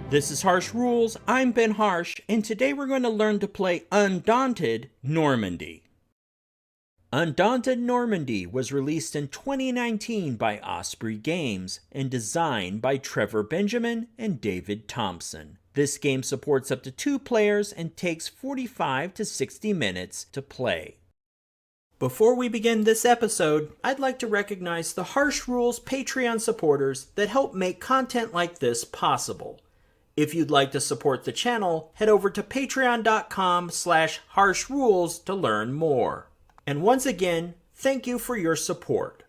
This is Harsh Rules, I'm Ben Harsh, and today we're going to learn to play Undaunted Normandy. Undaunted Normandy was released in 2019 by Osprey Games and designed by Trevor Benjamin and David Thompson. This game supports up to 2 players and takes 45 to 60 minutes to play. Before we begin this episode, I'd like to recognize the Harsh Rules Patreon supporters that help make content like this possible. If you'd like to support the channel, head over to patreon.com/harshrules to learn more. And once again, thank you for your support.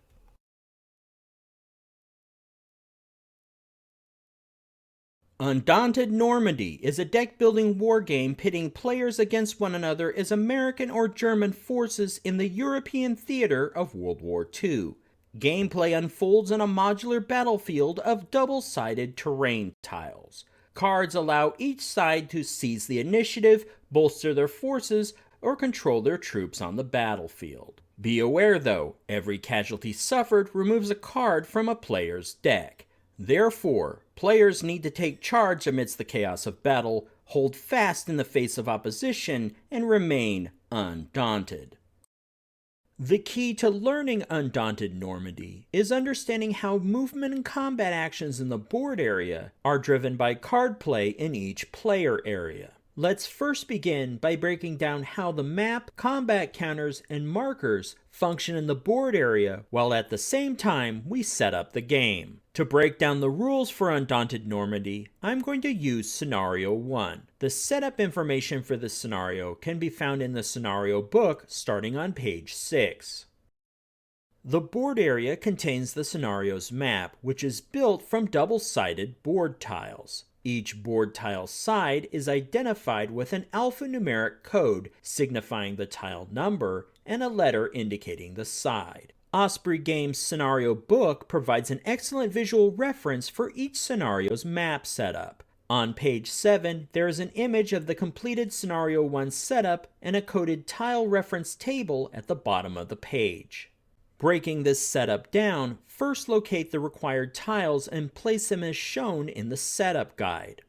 Undaunted Normandy is a deck-building wargame pitting players against one another as American or German forces in the European theater of World War II. Gameplay unfolds on a modular battlefield of double-sided terrain tiles. Cards allow each side to seize the initiative, bolster their forces, or control their troops on the battlefield. Be aware though, every casualty suffered removes a card from a player's deck. Therefore, players need to take charge amidst the chaos of battle, hold fast in the face of opposition, and remain undaunted. The key to learning Undaunted Normandy is understanding how movement and combat actions in the board area are driven by card play in each player area. Let's first begin by breaking down how the map, combat counters, and markers function in the board area, while at the same time we set up the game. To break down the rules for Undaunted Normandy, I'm going to use Scenario 1. The setup information for this scenario can be found in the scenario book starting on page 6. The board area contains the scenario's map, which is built from double-sided board tiles. Each board tile side is identified with an alphanumeric code signifying the tile number and a letter indicating the side. Osprey Games' scenario book provides an excellent visual reference for each scenario's map setup. On page 7, there is an image of the completed Scenario 1 setup and a coded tile reference table at the bottom of the page. Breaking this setup down, first locate the required tiles and place them as shown in the setup guide.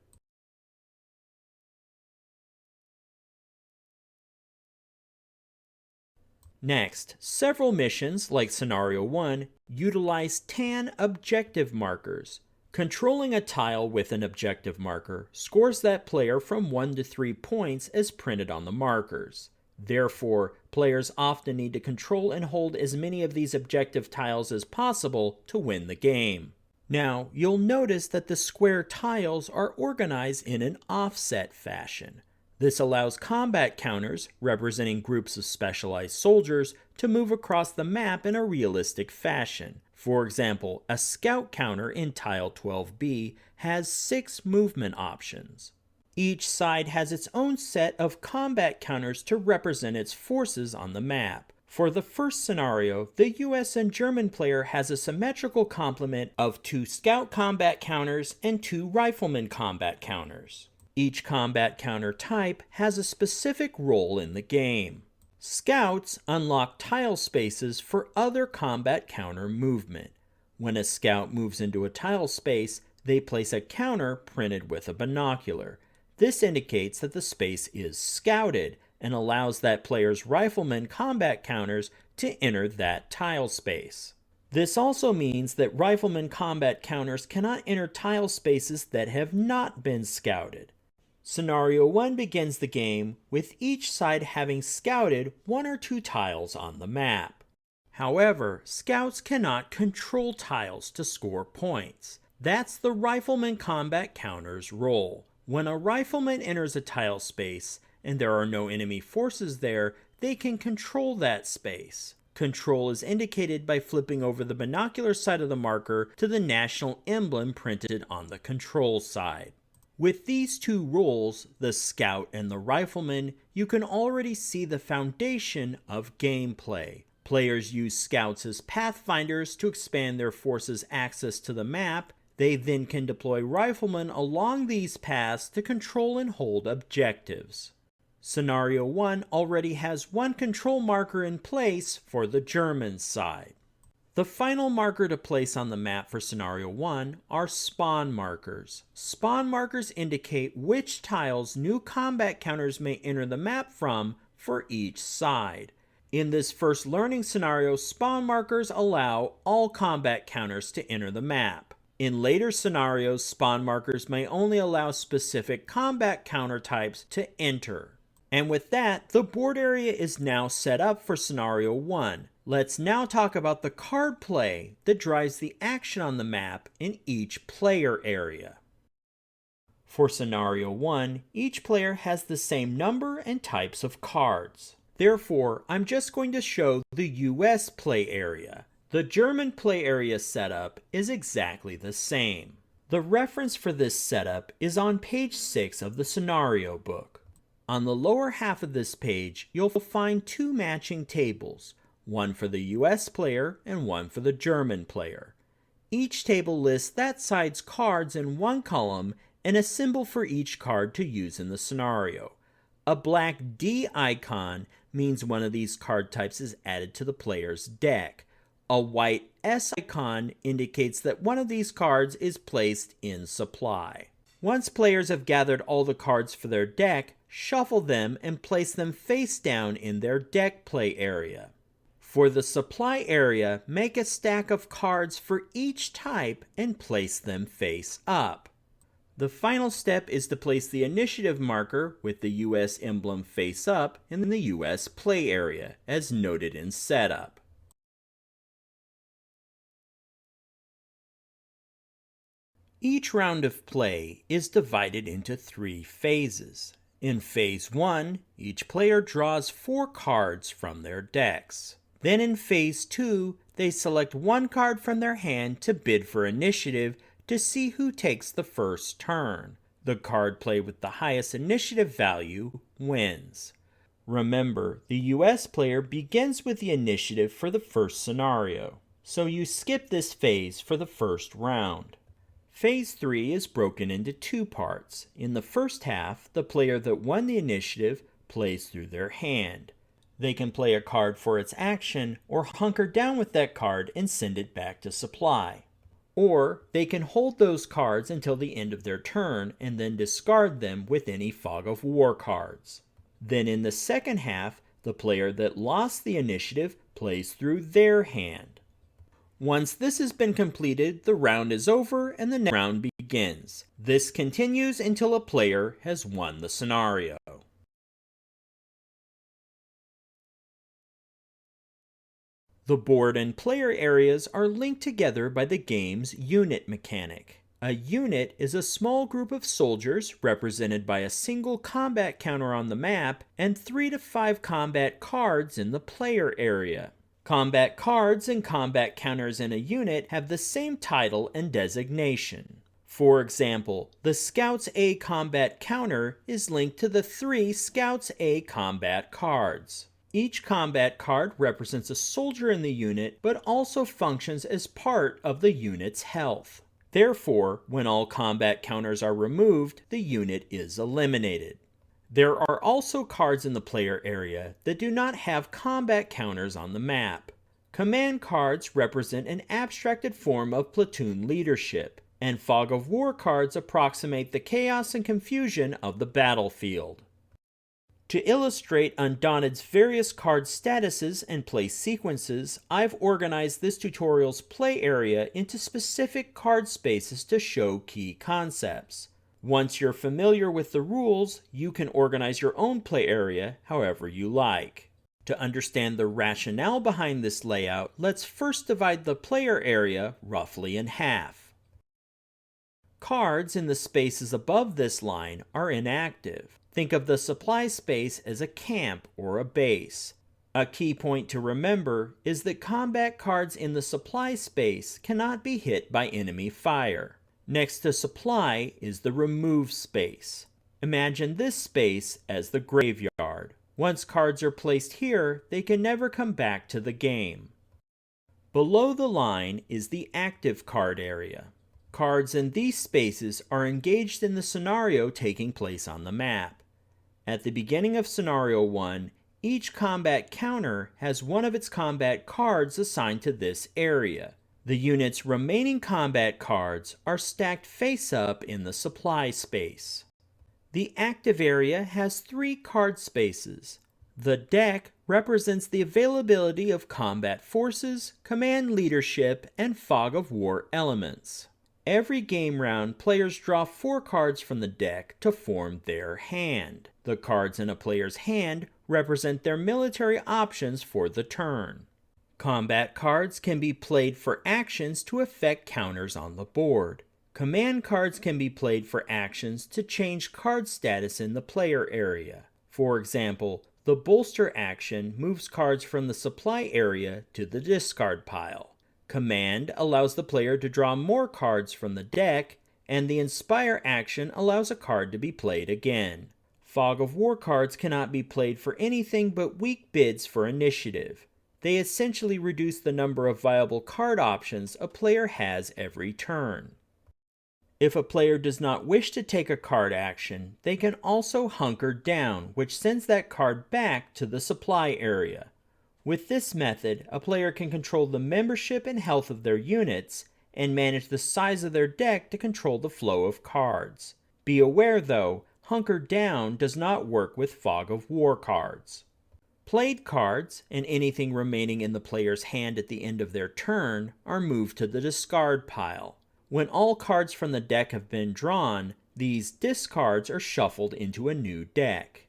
Next, several missions, like Scenario 1, utilize tan objective markers. Controlling a tile with an objective marker scores that player from 1 to 3 points as printed on the markers. Therefore, players often need to control and hold as many of these objective tiles as possible to win the game. Now, you'll notice that the square tiles are organized in an offset fashion. This allows combat counters, representing groups of specialized soldiers, to move across the map in a realistic fashion. For example, a scout counter in tile 12B has 6 movement options. Each side has its own set of combat counters to represent its forces on the map. For the first scenario, the US and German player has a symmetrical complement of 2 scout combat counters and 2 rifleman combat counters. Each combat counter type has a specific role in the game. Scouts unlock tile spaces for other combat counter movement. When a scout moves into a tile space, they place a counter printed with a binocular. This indicates that the space is scouted and allows that player's rifleman combat counters to enter that tile space. This also means that rifleman combat counters cannot enter tile spaces that have not been scouted. Scenario 1 begins the game with each side having scouted 1 or 2 tiles on the map. However, scouts cannot control tiles to score points. That's the rifleman combat counter's role. When a rifleman enters a tile space and there are no enemy forces there, they can control that space. Control is indicated by flipping over the binocular side of the marker to the national emblem printed on the control side. With these 2 roles, the scout and the rifleman, you can already see the foundation of gameplay. Players use scouts as pathfinders to expand their forces' access to the map. They then can deploy riflemen along these paths to control and hold objectives. Scenario 1 already has 1 control marker in place for the German side. The final marker to place on the map for Scenario 1 are spawn markers. Spawn markers indicate which tiles new combat counters may enter the map from for each side. In this first learning scenario, spawn markers allow all combat counters to enter the map. In later scenarios, spawn markers may only allow specific combat counter types to enter. And with that, the board area is now set up for Scenario 1. Let's now talk about the card play that drives the action on the map in each player area. For Scenario 1, each player has the same number and types of cards. Therefore, I'm just going to show the US play area. The German play area setup is exactly the same. The reference for this setup is on page 6 of the scenario book. On the lower half of this page, you'll find two matching tables, one for the US player and one for the German player. Each table lists that side's cards in one column and a symbol for each card to use in the scenario. A black D icon means one of these card types is added to the player's deck. A white S icon indicates that one of these cards is placed in supply. Once players have gathered all the cards for their deck, shuffle them and place them face down in their deck play area. For the supply area, make a stack of cards for each type and place them face up. The final step is to place the initiative marker with the US emblem face up in the US play area, as noted in setup. Each round of play is divided into 3 phases. In Phase 1, each player draws 4 cards from their decks. Then in Phase 2, they select 1 card from their hand to bid for initiative to see who takes the first turn. The card play with the highest initiative value wins. Remember, the US player begins with the initiative for the first scenario, so you skip this phase for the first round. Phase 3 is broken into 2 parts. In the first half, the player that won the initiative plays through their hand. They can play a card for its action or hunker down with that card and send it back to supply. Or they can hold those cards until the end of their turn and then discard them with any Fog of War cards. Then in the second half, the player that lost the initiative plays through their hand. Once this has been completed, the round is over and the next round begins. This continues until a player has won the scenario. The board and player areas are linked together by the game's unit mechanic. A unit is a small group of soldiers represented by a single combat counter on the map and 3 to 5 combat cards in the player area. Combat cards and combat counters in a unit have the same title and designation. For example, the Scouts A combat counter is linked to the 3 Scouts A combat cards. Each combat card represents a soldier in the unit, but also functions as part of the unit's health. Therefore, when all combat counters are removed, the unit is eliminated. There are also cards in the player area that do not have combat counters on the map. Command cards represent an abstracted form of platoon leadership, and Fog of War cards approximate the chaos and confusion of the battlefield. To illustrate Undaunted's various card statuses and play sequences, I've organized this tutorial's play area into specific card spaces to show key concepts. Once you're familiar with the rules, you can organize your own play area however you like. To understand the rationale behind this layout, let's first divide the player area roughly in half. Cards in the spaces above this line are inactive. Think of the supply space as a camp or a base. A key point to remember is that combat cards in the supply space cannot be hit by enemy fire. Next to supply is the remove space. Imagine this space as the graveyard. Once cards are placed here, they can never come back to the game. Below the line is the active card area. Cards in these spaces are engaged in the scenario taking place on the map. At the beginning of Scenario 1, Each combat counter has one of its combat cards assigned to this area. The unit's remaining combat cards are stacked face up in the supply space. The active area has 3 card spaces. The deck represents the availability of combat forces, command leadership, and fog of war elements. Every game round, players draw 4 cards from the deck to form their hand. The cards in a player's hand represent their military options for the turn. Combat cards can be played for actions to affect counters on the board. Command cards can be played for actions to change card status in the player area. For example, the bolster action moves cards from the supply area to the discard pile. Command allows the player to draw more cards from the deck, and the inspire action allows a card to be played again. Fog of War cards cannot be played for anything but weak bids for initiative. They essentially reduce the number of viable card options a player has every turn. If a player does not wish to take a card action, they can also hunker down, which sends that card back to the supply area. With this method, a player can control the membership and health of their units, and manage the size of their deck to control the flow of cards. Be aware though, hunker down does not work with Fog of War cards. Played cards, and anything remaining in the player's hand at the end of their turn, are moved to the discard pile. When all cards from the deck have been drawn, these discards are shuffled into a new deck.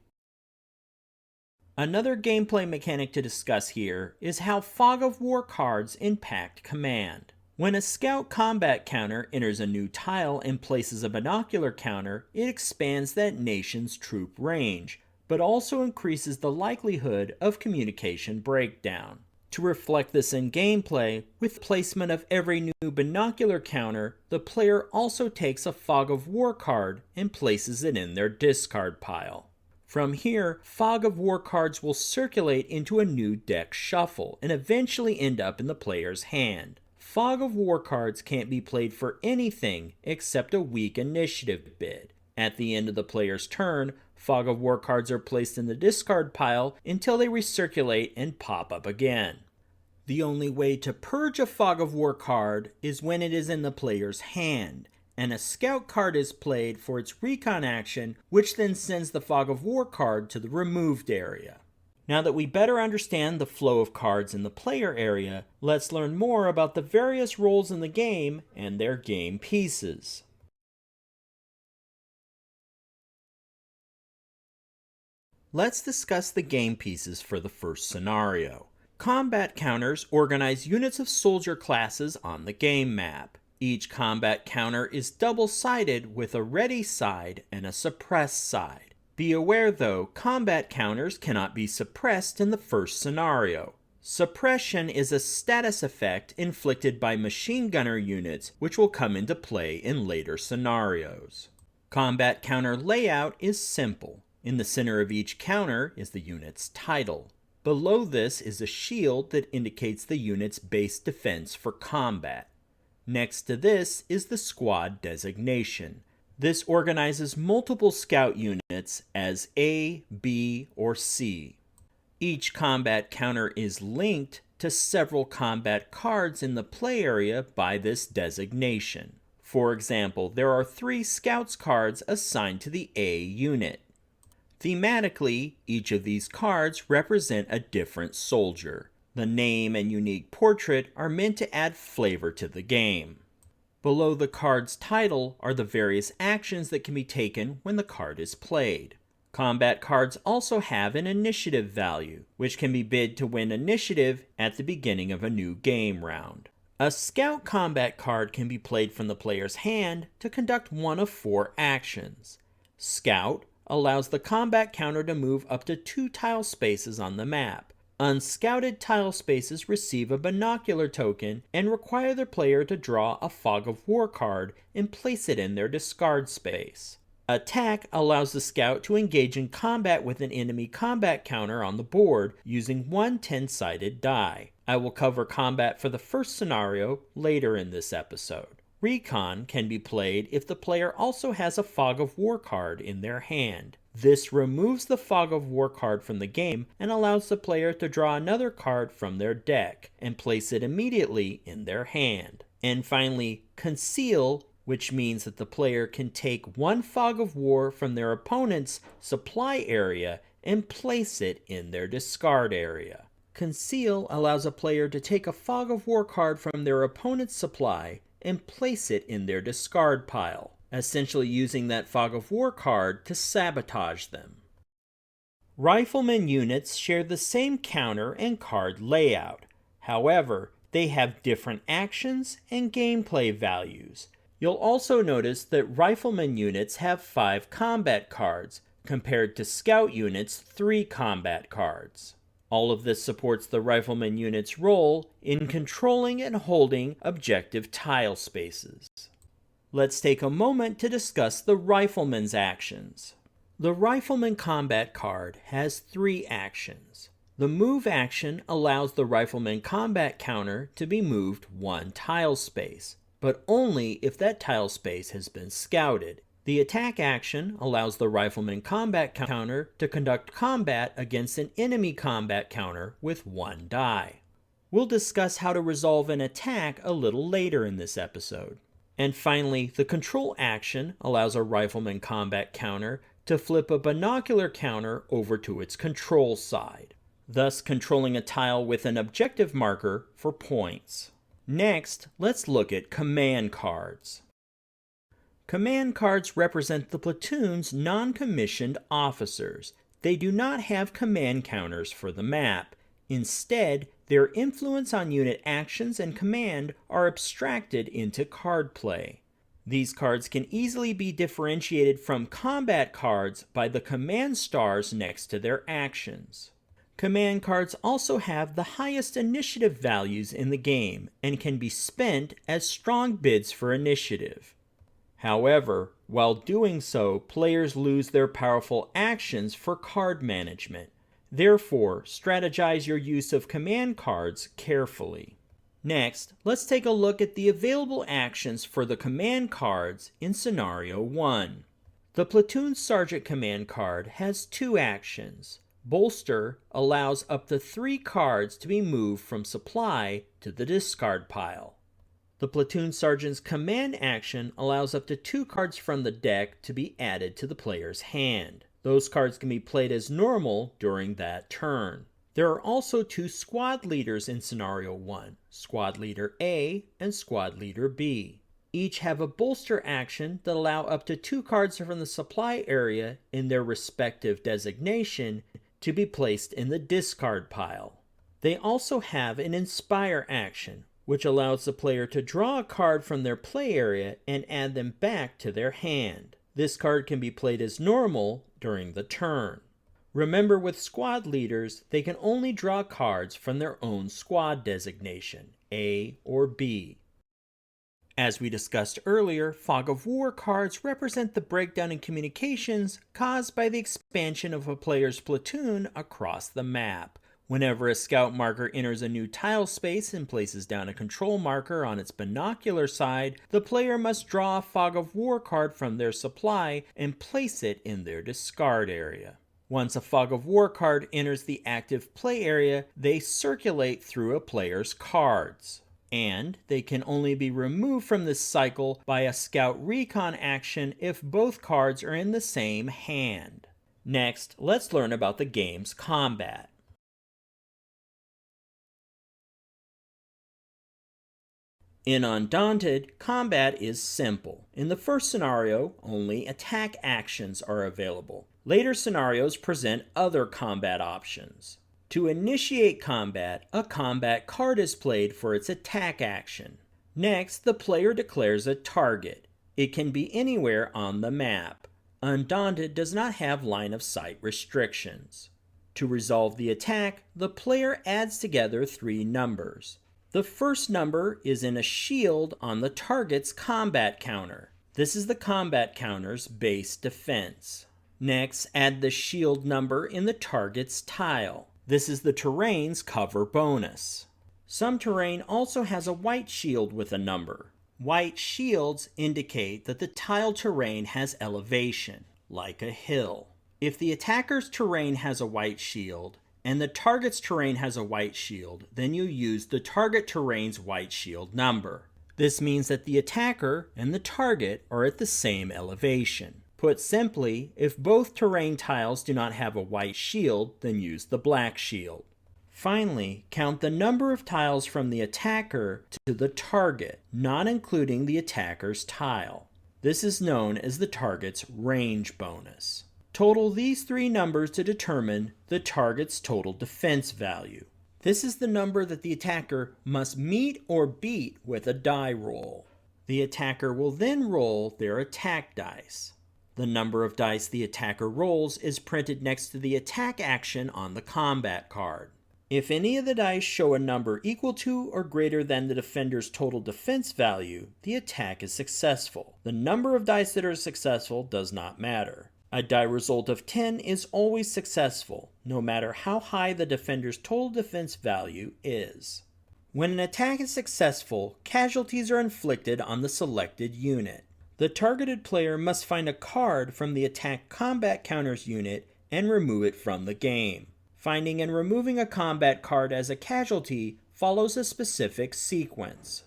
Another gameplay mechanic to discuss here is how Fog of War cards impact command. When a scout combat counter enters a new tile and places a binocular counter, it expands that nation's troop range, but also increases the likelihood of communication breakdown. To reflect this in gameplay, with placement of every new binocular counter, the player also takes a Fog of War card and places it in their discard pile. From here, Fog of War cards will circulate into a new deck shuffle and eventually end up in the player's hand. Fog of War cards can't be played for anything except a weak initiative bid. At the end of the player's turn, Fog of War cards are placed in the discard pile until they recirculate and pop up again. The only way to purge a Fog of War card is when it is in the player's hand, and a scout card is played for its recon action, which then sends the Fog of War card to the removed area. Now that we better understand the flow of cards in the player area, let's learn more about the various roles in the game and their game pieces. Let's discuss the game pieces for the first scenario. Combat counters organize units of soldier classes on the game map. Each combat counter is double-sided with a ready side and a suppressed side. Be aware though, combat counters cannot be suppressed in the first scenario. Suppression is a status effect inflicted by machine gunner units which will come into play in later scenarios. Combat counter layout is simple. In the center of each counter is the unit's title. Below this is a shield that indicates the unit's base defense for combat. Next to this is the squad designation. This organizes multiple scout units as A, B, or C. Each combat counter is linked to several combat cards in the play area by this designation. For example, there are 3 scouts cards assigned to the A unit. Thematically, each of these cards represent a different soldier. The name and unique portrait are meant to add flavor to the game. Below the card's title are the various actions that can be taken when the card is played. Combat cards also have an initiative value, which can be bid to win initiative at the beginning of a new game round. A scout combat card can be played from the player's hand to conduct one of 4 actions. Scout allows the combat counter to move up to 2 tile spaces on the map. Unscouted tile spaces receive a binocular token and require the player to draw a Fog of War card and place it in their discard space. Attack allows the scout to engage in combat with an enemy combat counter on the board using one 10-sided die. I will cover combat for the first scenario later in this episode. Recon can be played if the player also has a Fog of War card in their hand. This removes the Fog of War card from the game and allows the player to draw another card from their deck and place it immediately in their hand. And finally, Conceal, which means that the player can take one Fog of War from their opponent's supply area and place it in their discard area. Conceal allows a player to take a Fog of War card from their opponent's supply and place it in their discard pile, essentially using that Fog of War card to sabotage them. Rifleman units share the same counter and card layout. However, they have different actions and gameplay values. You'll also notice that Rifleman units have 5 combat cards, compared to Scout units' 3 combat cards. All of this supports the Rifleman unit's role in controlling and holding objective tile spaces. Let's take a moment to discuss the Rifleman's actions. The Rifleman combat card has 3 actions. The move action allows the Rifleman combat counter to be moved 1 tile space, but only if that tile space has been scouted. The attack action allows the Rifleman combat counter to conduct combat against an enemy combat counter with 1 die. We'll discuss how to resolve an attack a little later in this episode. And finally, the control action allows a Rifleman combat counter to flip a binocular counter over to its control side, thus controlling a tile with an objective marker for points. Next, let's look at command cards. Command cards represent the platoon's non-commissioned officers. They do not have command counters for the map. Instead, their influence on unit actions and command are abstracted into card play. These cards can easily be differentiated from combat cards by the command stars next to their actions. Command cards also have the highest initiative values in the game and can be spent as strong bids for initiative. However, while doing so, players lose their powerful actions for card management. Therefore, strategize your use of command cards carefully. Next, let's take a look at the available actions for the command cards in Scenario 1. The Platoon Sergeant command card has 2 actions. Bolster allows up to 3 cards to be moved from supply to the discard pile. The Platoon Sergeant's command action allows up to 2 cards from the deck to be added to the player's hand. Those cards can be played as normal during that turn. There are also 2 squad leaders in Scenario 1, Squad Leader A and Squad Leader B. Each have a bolster action that allow up to 2 cards from the supply area in their respective designation to be placed in the discard pile. They also have an Inspire action, which allows the player to draw a card from their play area and add them back to their hand. This card can be played as normal during the turn. Remember, with squad leaders, they can only draw cards from their own squad designation, A or B. As we discussed earlier, Fog of War cards represent the breakdown in communications caused by the expansion of a player's platoon across the map. Whenever a scout marker enters a new tile space and places down a control marker on its binocular side, the player must draw a Fog of War card from their supply and place it in their discard area. Once a Fog of War card enters the active play area, they circulate through a player's cards, and they can only be removed from this cycle by a Scout Recon action if both cards are in the same hand. Next, let's learn about the game's combat. In Undaunted, combat is simple. In the first scenario, only attack actions are available. Later scenarios present other combat options. To initiate combat, a combat card is played for its attack action. Next, the player declares a target. It can be anywhere on the map. Undaunted does not have line of sight restrictions. To resolve the attack, the player adds together 3 numbers. The first number is in a shield on the target's combat counter. This is the combat counter's base defense. Next, add the shield number in the target's tile. This is the terrain's cover bonus. Some terrain also has a white shield with a number. White shields indicate that the tile terrain has elevation, like a hill. If the attacker's terrain has a white shield, and the target's terrain has a white shield, then you use the target terrain's white shield number. This means that the attacker and the target are at the same elevation. Put simply, if both terrain tiles do not have a white shield, then use the black shield. Finally, count the number of tiles from the attacker to the target, not including the attacker's tile. This is known as the target's range bonus. Total these three numbers to determine the target's total defense value. This is the number that the attacker must meet or beat with a die roll. The attacker will then roll their attack dice. The number of dice the attacker rolls is printed next to the attack action on the combat card. If any of the dice show a number equal to or greater than the defender's total defense value, the attack is successful. The number of dice that are successful does not matter. A die result of 10 is always successful, no matter how high the defender's total defense value is. When an attack is successful, casualties are inflicted on the selected unit. The targeted player must find a card from the attack combat counters unit and remove it from the game. Finding and removing a combat card as a casualty follows a specific sequence.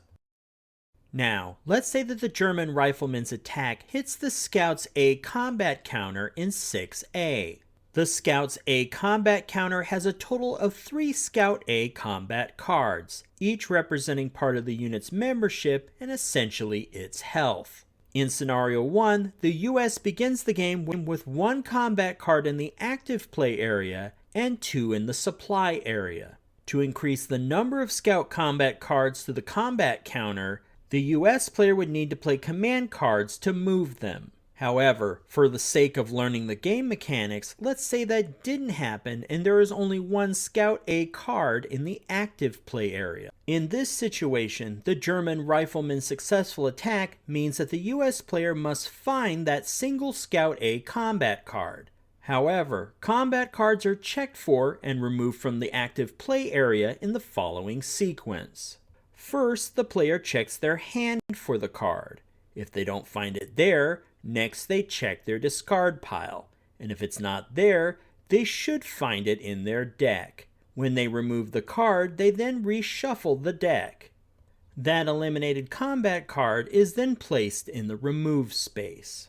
Now, let's say that the German rifleman's attack hits the Scout's A combat counter in 6A. The Scout's A combat counter has a total of 3 Scout A combat cards, each representing part of the unit's membership and essentially its health. In Scenario 1, the US begins the game with 1 combat card in the active play area and 2 in the supply area. To increase the number of Scout combat cards to the combat counter, the US player would need to play command cards to move them. However, for the sake of learning the game mechanics, let's say that didn't happen and there is only 1 Scout A card in the active play area. In this situation, the German rifleman's successful attack means that the US player must find that single Scout A combat card. However, combat cards are checked for and removed from the active play area in the following sequence. First, the player checks their hand for the card. If they don't find it there, next they check their discard pile. And if it's not there, they should find it in their deck. When they remove the card, they then reshuffle the deck. That eliminated combat card is then placed in the remove space.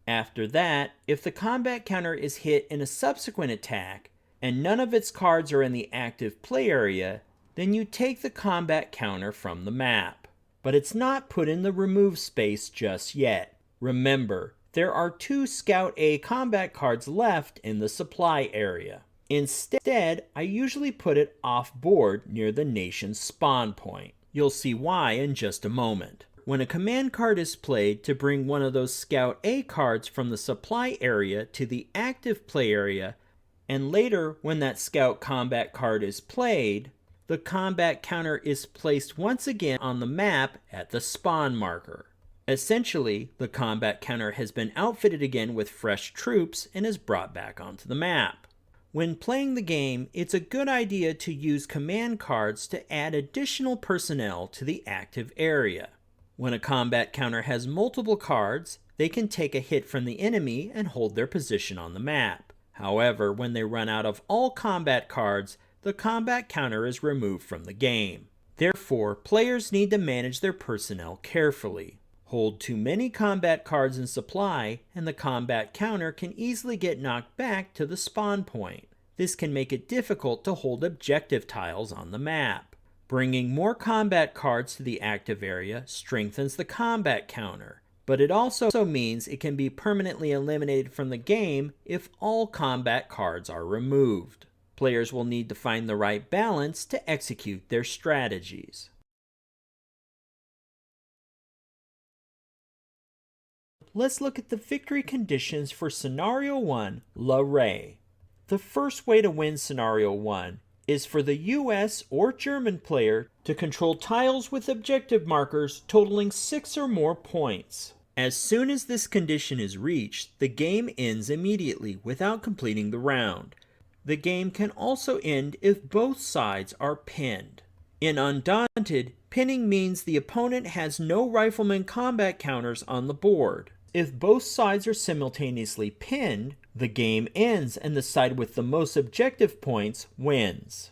After that, if the combat counter is hit in a subsequent attack, and none of its cards are in the active play area, then you take the combat counter from the map. But it's not put in the remove space just yet. Remember, there are 2 Scout A combat cards left in the supply area. Instead, I usually put it off board near the nation's spawn point. You'll see why in just a moment. When a command card is played to bring one of those Scout A cards from the supply area to the active play area, and later when that Scout combat card is played, the combat counter is placed once again on the map at the spawn marker. Essentially, the combat counter has been outfitted again with fresh troops and is brought back onto the map. When playing the game, it's a good idea to use command cards to add additional personnel to the active area. When a combat counter has multiple cards, they can take a hit from the enemy and hold their position on the map. However, when they run out of all combat cards, the combat counter is removed from the game. Therefore, players need to manage their personnel carefully. Hold too many combat cards in supply, and the combat counter can easily get knocked back to the spawn point. This can make it difficult to hold objective tiles on the map. Bringing more combat cards to the active area strengthens the combat counter, but it also means it can be permanently eliminated from the game if all combat cards are removed. Players will need to find the right balance to execute their strategies. Let's look at the victory conditions for Scenario 1, La Ray. The first way to win Scenario 1 is for the US or German player to control tiles with objective markers totaling 6 or more points. As soon as this condition is reached, the game ends immediately without completing the round. The game can also end if both sides are pinned. In Undaunted, pinning means the opponent has no rifleman combat counters on the board. if both sides are simultaneously pinned, the game ends and the side with the most objective points wins.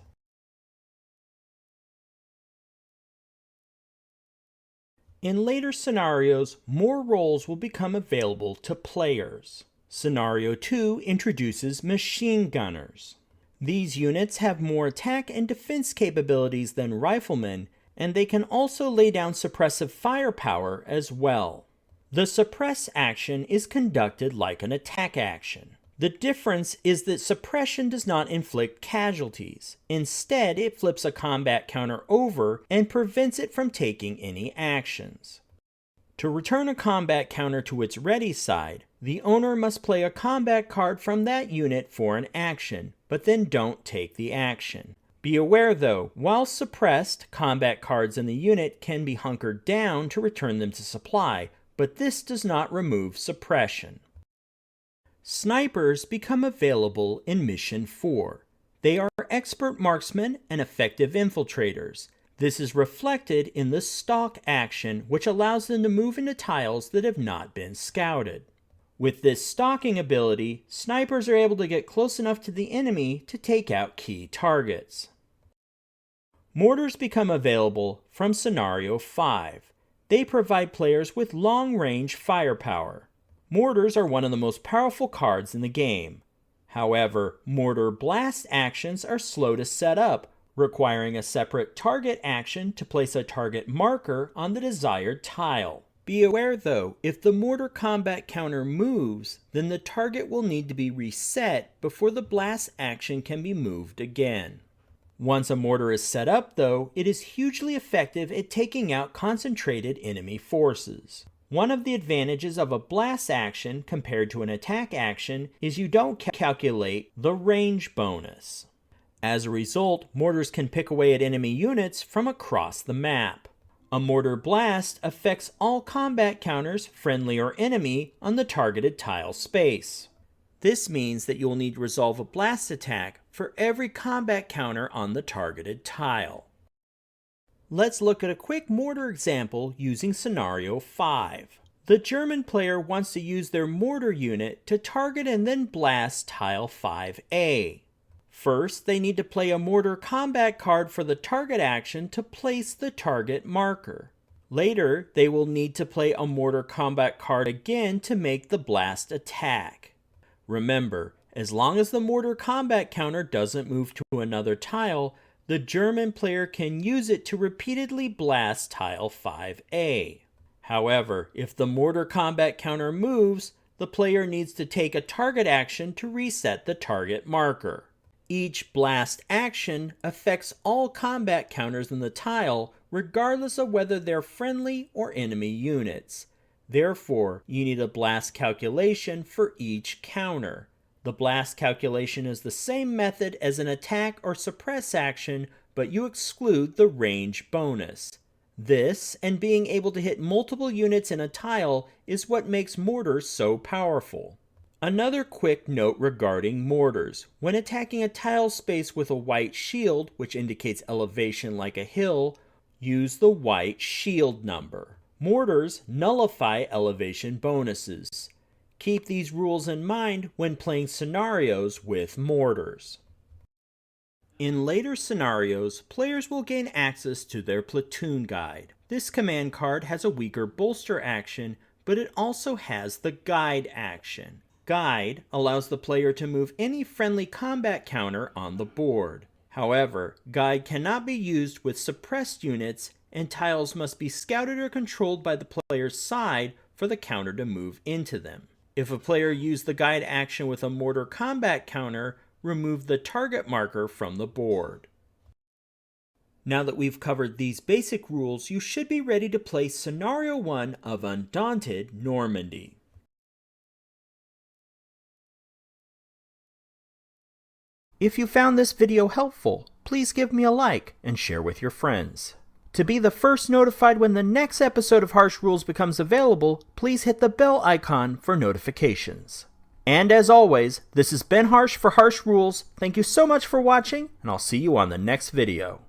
In later scenarios, more roles will become available to players. Scenario 2 introduces machine gunners. These units have more attack and defense capabilities than riflemen, and they can also lay down suppressive firepower as well. The suppress action is conducted like an attack action. The difference is that suppression does not inflict casualties. Instead, it flips a combat counter over and prevents it from taking any actions. To return a combat counter to its ready side, the owner must play a combat card from that unit for an action, but then don't take the action. Be aware though, while suppressed, combat cards in the unit can be hunkered down to return them to supply, but this does not remove suppression. Snipers become available in Mission 4. They are expert marksmen and effective infiltrators. This is reflected in the stalk action, which allows them to move into tiles that have not been scouted. With this stalking ability, snipers are able to get close enough to the enemy to take out key targets. Mortars become available from Scenario 5. They provide players with long-range firepower. Mortars are one of the most powerful cards in the game. However, mortar blast actions are slow to set up, requiring a separate target action to place a target marker on the desired tile. Be aware though, if the mortar combat counter moves, then the target will need to be reset before the blast action can be moved again. Once a mortar is set up though, it is hugely effective at taking out concentrated enemy forces. One of the advantages of a blast action compared to an attack action is you don't calculate the range bonus. As a result, mortars can pick away at enemy units from across the map. A mortar blast affects all combat counters, friendly or enemy, on the targeted tile space. This means that you'll need to resolve a blast attack for every combat counter on the targeted tile. Let's look at a quick mortar example using Scenario 5. The German player wants to use their mortar unit to target and then blast Tile 5A. First, they need to play a mortar combat card for the target action to place the target marker. Later, they will need to play a mortar combat card again to make the blast attack. Remember, as long as the mortar combat counter doesn't move to another tile, the German player can use it to repeatedly blast Tile 5A. However, if the mortar combat counter moves, the player needs to take a target action to reset the target marker. Each blast action affects all combat counters in the tile, regardless of whether they're friendly or enemy units. Therefore, you need a blast calculation for each counter. The blast calculation is the same method as an attack or suppress action, but you exclude the range bonus. This, and being able to hit multiple units in a tile, is what makes mortars so powerful. Another quick note regarding mortars. When attacking a tile space with a white shield, which indicates elevation like a hill, use the white shield number. Mortars nullify elevation bonuses. Keep these rules in mind when playing scenarios with mortars. In later scenarios, players will gain access to their platoon guide. This command card has a weaker bolster action, but it also has the guide action. Guide allows the player to move any friendly combat counter on the board. However, guide cannot be used with suppressed units, and tiles must be scouted or controlled by the player's side for the counter to move into them. If a player used the guide action with a mortar combat counter, remove the target marker from the board. Now that we've covered these basic rules, you should be ready to play Scenario 1 of Undaunted Normandy. If you found this video helpful, please give me a like and share with your friends. To be the first notified when the next episode of Harsh Rules becomes available, please hit the bell icon for notifications. And as always, this has been Harsh for Harsh Rules. Thank you so much for watching, and I'll see you on the next video.